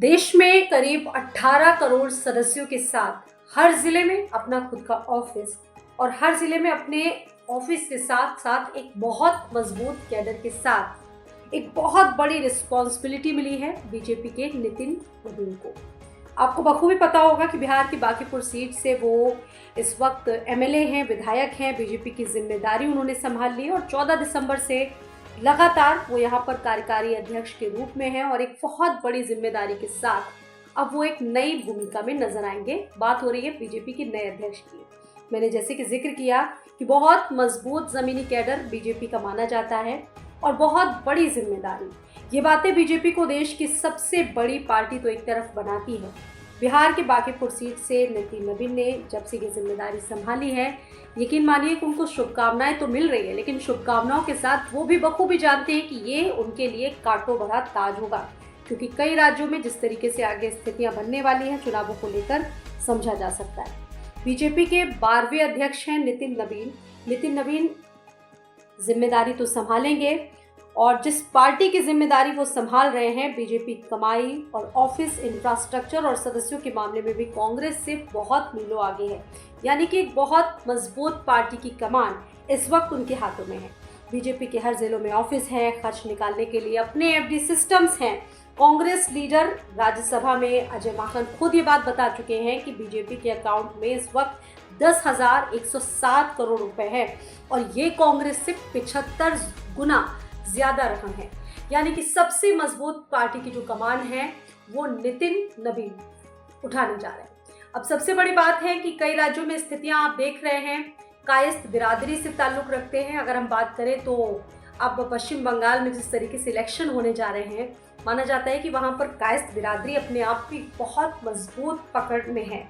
देश में करीब 18 करोड़ सदस्यों के साथ हर जिले में अपना खुद का ऑफिस और हर जिले में अपने ऑफिस के साथ साथ एक बहुत मजबूत कैडर के साथ एक बहुत बड़ी रिस्पॉन्सिबिलिटी मिली है बीजेपी के नितिन नबीन को। आपको बखूबी पता होगा कि बिहार की बांकीपुर सीट से वो इस वक्त एमएलए हैं, विधायक हैं। बीजेपी की जिम्मेदारी उन्होंने संभाल ली और 14 दिसंबर से लगातार वो यहाँ पर कार्यकारी अध्यक्ष के रूप में हैं और एक बहुत बड़ी जिम्मेदारी के साथ अब वो एक नई भूमिका में नजर आएंगे। बात हो रही है बीजेपी के नए अध्यक्ष की। मैंने जैसे कि जिक्र किया कि बहुत मजबूत जमीनी कैडर बीजेपी का माना जाता है और बहुत बड़ी जिम्मेदारी। ये बातें बीजेपी को देश की सबसे बड़ी पार्टी तो एक तरफ बनाती है। बिहार के बांकीपुर सीट से नितिन नबीन ने जब से ये जिम्मेदारी संभाली है, यकीन मानिए कि उनको शुभकामनाएं तो मिल रही है, लेकिन शुभकामनाओं के साथ वो भी बखूबी जानते हैं कि ये उनके लिए कांटों भरा ताज होगा, क्योंकि कई राज्यों में जिस तरीके से आगे स्थितियां बनने वाली हैं चुनावों को लेकर समझा जा सकता है। बीजेपी के 12वें अध्यक्ष हैं नितिन नबीन। नितिन नबीन जिम्मेदारी तो संभालेंगे और जिस पार्टी की जिम्मेदारी वो संभाल रहे हैं, बीजेपी कमाई और ऑफिस इंफ्रास्ट्रक्चर और सदस्यों के मामले में भी कांग्रेस से बहुत मीलों आगे है। यानी कि एक बहुत मजबूत पार्टी की कमान इस वक्त उनके हाथों में है। बीजेपी के हर जिलों में ऑफिस है, खर्च निकालने के लिए अपने एफडी सिस्टम्स हैं। कांग्रेस लीडर राज्यसभा में अजय माकन खुद ये बात बता चुके हैं कि बीजेपी के अकाउंट में इस वक्त 10,107 करोड़ रुपए है और ये कांग्रेस से 75 गुना ज्यादा रकम है। यानी कि सबसे मजबूत पार्टी की जो कमान है वो नितिन नबीन उठाने जा रहे हैं। अब सबसे बड़ी बात है कि कई राज्यों में स्थितियां आप देख रहे हैं कायस्थ बिरादरी से ताल्लुक रखते हैं। अगर हम बात करें तो अब पश्चिम बंगाल में जिस तरीके से इलेक्शन होने जा रहे हैं, माना जाता है कि वहां पर कायस्थ बिरादरी अपने आप की बहुत मजबूत पकड़ में है।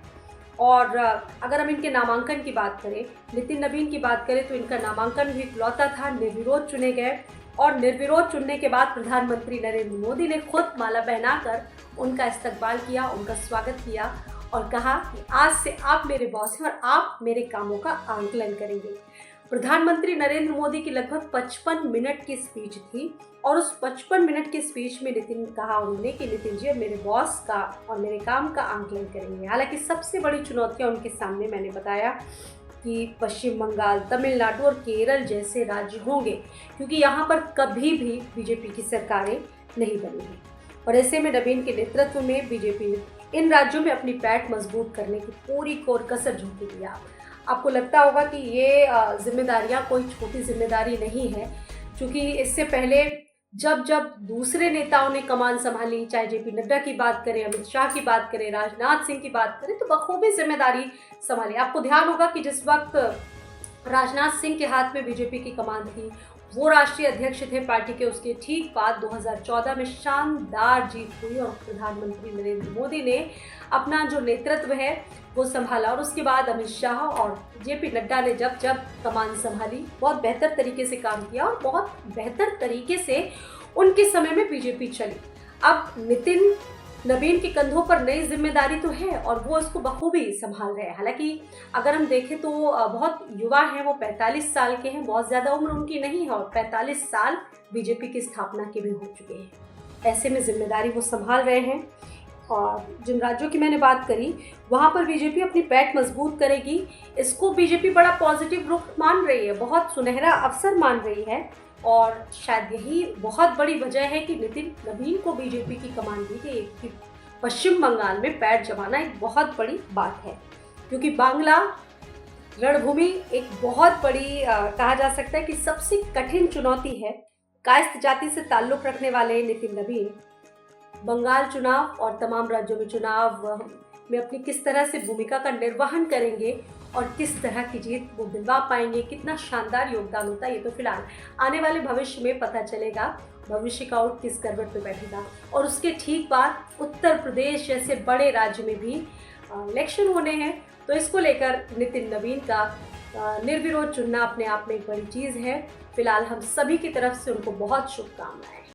और अगर हम इनके नामांकन की बात करें, नितिन नबीन की बात करें, तो इनका नामांकन भी इकलौता था, निर्विरोध चुने गए और निर्विरोध चुनने के बाद प्रधानमंत्री नरेंद्र मोदी ने खुद माला पहनाकर उनका इस्तकबाल किया, उनका स्वागत किया और कहा कि आज से आप मेरे बॉस हैं और आप मेरे कामों का आंकलन करेंगे। प्रधानमंत्री नरेंद्र मोदी की लगभग 55 मिनट की स्पीच थी और उस 55 मिनट की स्पीच में नितिन कहा उन्होंने कि नितिन जी मेरे बॉस का और मेरे काम का आंकलन करेंगे। हालांकि सबसे बड़ी चुनौतियां उनके सामने मैंने बताया कि पश्चिम बंगाल, तमिलनाडु और केरल जैसे राज्य होंगे, क्योंकि यहाँ पर कभी भी बीजेपी की सरकारें नहीं बनी हैं और ऐसे में नबीन के नेतृत्व में बीजेपी ने इन राज्यों में अपनी पैठ मजबूत करने की पूरी कोर कसर झोंकी दिया। आपको लगता होगा कि ये जिम्मेदारियां कोई छोटी जिम्मेदारी नहीं है, क्योंकि इससे पहले जब दूसरे नेताओं ने कमान संभाली, चाहे जेपी नड्डा की बात करें, अमित शाह की बात करें, राजनाथ सिंह की बात करें, तो बखूबी जिम्मेदारी संभाली। आपको ध्यान होगा कि जिस वक्त राजनाथ सिंह के हाथ में बीजेपी की कमान थी, वो राष्ट्रीय अध्यक्ष थे पार्टी के, उसके ठीक बाद 2014 में शानदार जीत हुई और प्रधानमंत्री नरेंद्र मोदी ने अपना जो नेतृत्व है वो संभाला और उसके बाद अमित शाह और जेपी नड्डा ने जब कमान संभाली, बहुत बेहतर तरीके से काम किया और बहुत बेहतर तरीके से उनके समय में बीजेपी चली। अब नितिन नबीन के कंधों पर नई जिम्मेदारी तो है और वो इसको बखूबी संभाल रहे हैं। हालांकि अगर हम देखें तो बहुत युवा हैं, वो 45 साल के हैं, बहुत ज़्यादा उम्र उनकी नहीं है और 45 साल बीजेपी की स्थापना के भी हो चुके हैं। ऐसे में जिम्मेदारी वो संभाल रहे हैं और जिन राज्यों की मैंने बात करी वहाँ पर बीजेपी अपनी पैठ मजबूत करेगी। इसको बीजेपी बड़ा पॉजिटिव रुख मान रही है, बहुत सुनहरा अवसर मान रही है और शायद यही बहुत बड़ी वजह है कि नितिन नबीन को बीजेपी की कमान दी गई कि पश्चिम बंगाल में पैर जमाना एक बहुत बड़ी बात है, क्योंकि बांग्ला रणभूमि एक बहुत बड़ी कहा जा सकता है कि सबसे कठिन चुनौती है। कायस्थ जाति से ताल्लुक रखने वाले नितिन नबीन बंगाल चुनाव और तमाम राज्यों में चुनाव में अपनी किस तरह से भूमिका का निर्वहन करेंगे और किस तरह की जीत वो दिलवा पाएंगे, कितना शानदार योगदान होता है, ये तो फिलहाल आने वाले भविष्य में पता चलेगा। भविष्य का ऊँट किस करवट पे बैठेगा और उसके ठीक बाद उत्तर प्रदेश जैसे बड़े राज्य में भी इलेक्शन होने हैं, तो इसको लेकर नितिन नबीन का निर्विरोध चुनना अपने आप में एक बड़ी चीज़ है। फिलहाल हम सभी की तरफ से उनको बहुत शुभकामनाएं।